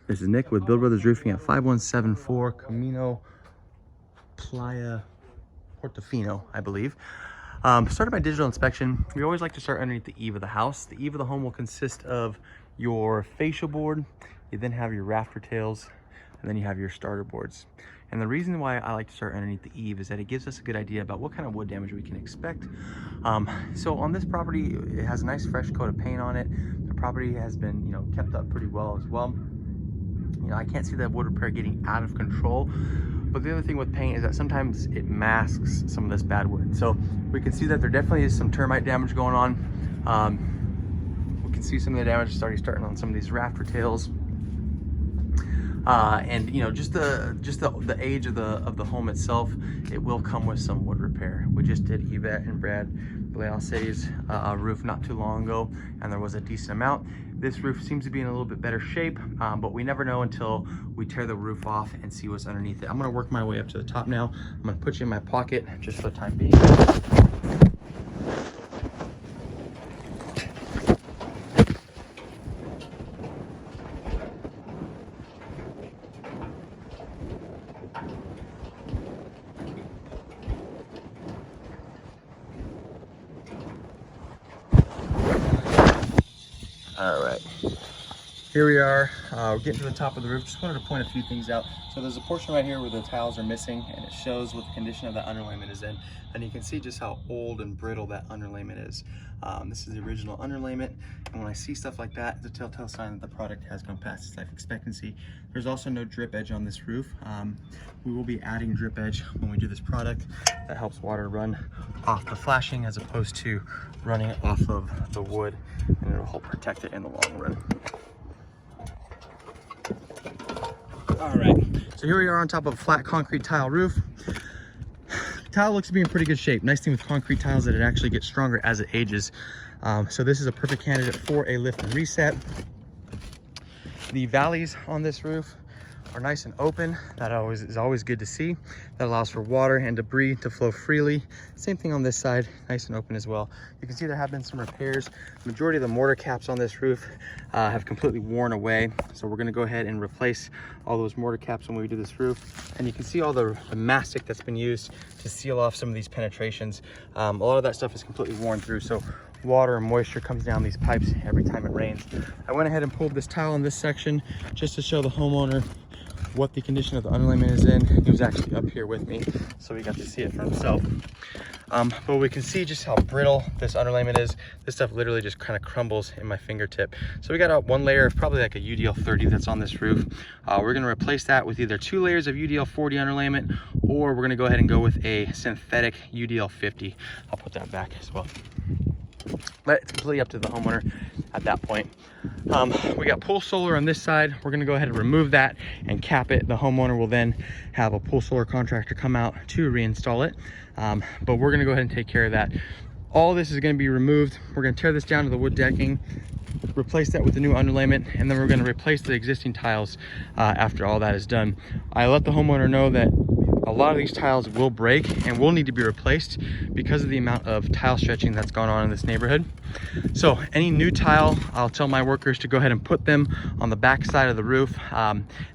This is Nick with Bill Brothers Roofing at 5174 Camino Playa Portofino, I believe. Started my digital inspection. We always like to start underneath the eave of the house. The eave of the home will consist of your fascia board, you then have your rafter tails, and then you have your starter boards. And the reason why I like to start underneath the eave is that it gives us a good idea about what kind of wood damage we can expect. So on this property, it has a nice fresh coat of paint on it. The property has been, kept up pretty well as well. I can't see that wood repair getting out of control. But the other thing with paint is that sometimes it masks some of this bad wood. So we can see that there definitely is some termite damage going on. We can see some of the damage starting on some of these rafter tails. And just the age of the home itself, it will come with some wood repair. We just did Yvette and Brad Blease's roof not too long ago, and there was a decent amount. This roof seems to be in a little bit better shape, but we never know until we tear the roof off and see what's underneath it. I'm gonna work my way up to the top now. I'm gonna put you in my pocket just for the time being. All right, here we are. We're getting to the top of the roof. Just wanted to point a few things out. So there's a portion right here where the tiles are missing, and it shows what the condition of that underlayment is in. And you can see just how old and brittle that underlayment is. This is the original underlayment, and when I see stuff like that, it's a telltale sign that the product has gone past its life expectancy. There's also no drip edge on this roof. We will be adding drip edge when we do this product. That helps water run off the flashing as opposed to running off of the wood, and it'll help protect it in the long run. All right, so here we are on top of a flat concrete tile roof. Tile looks to be in pretty good shape. Nice thing with concrete tiles that it actually gets stronger as it ages. So this is a perfect candidate for a lift and reset. The valleys on this roof are nice and open. That is always good to see. That allows for water and debris to flow freely. Same thing on this side, nice and open as well. You can see there have been some repairs. The majority of the mortar caps on this roof have completely worn away. So we're gonna go ahead and replace all those mortar caps when we do this roof. And you can see all the mastic that's been used to seal off some of these penetrations. A lot of that stuff is completely worn through. So water and moisture comes down these pipes every time it rains. I went ahead and pulled this tile in this section just to show the homeowner what the condition of the underlayment is in. He was actually up here with me, so he got to see it for himself. But we can see just how brittle this underlayment is. This stuff literally just kind of crumbles in my fingertip. So we got one layer of probably like a UDL 30 that's on this roof. We're gonna replace that with either 2 layers of UDL 40 underlayment, or we're gonna go ahead and go with a synthetic UDL 50. I'll put that back as well. But it's completely up to the homeowner at that point. We got pool solar on this side. We're gonna go ahead and remove that and cap it. The homeowner will then have a pool solar contractor come out to reinstall it. But we're gonna go ahead and take care of that. All this is gonna be removed. We're gonna tear this down to the wood decking, replace that with the new underlayment, and then we're gonna replace the existing tiles after all that is done. I let the homeowner know that a lot of these tiles will break and will need to be replaced because of the amount of tile stretching that's gone on in this neighborhood. So any new tile, I'll tell my workers to go ahead and put them on the back side of the roof.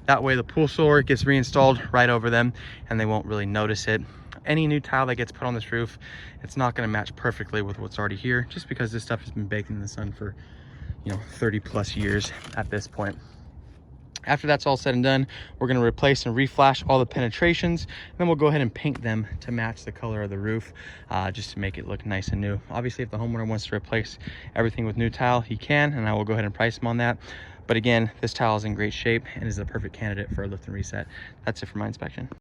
That way the pool solar gets reinstalled right over them and they won't really notice it. Any new tile that gets put on this roof, it's not going to match perfectly with what's already here, just because this stuff has been baked in the sun for 30 plus years at this point. After that's all said and done, we're going to replace and reflash all the penetrations, and then we'll go ahead and paint them to match the color of the roof, just to make it look nice and new. Obviously, if the homeowner wants to replace everything with new tile, he can, and I will go ahead and price him on that. But again, this tile is in great shape and is a perfect candidate for a lift and reset. That's it for my inspection.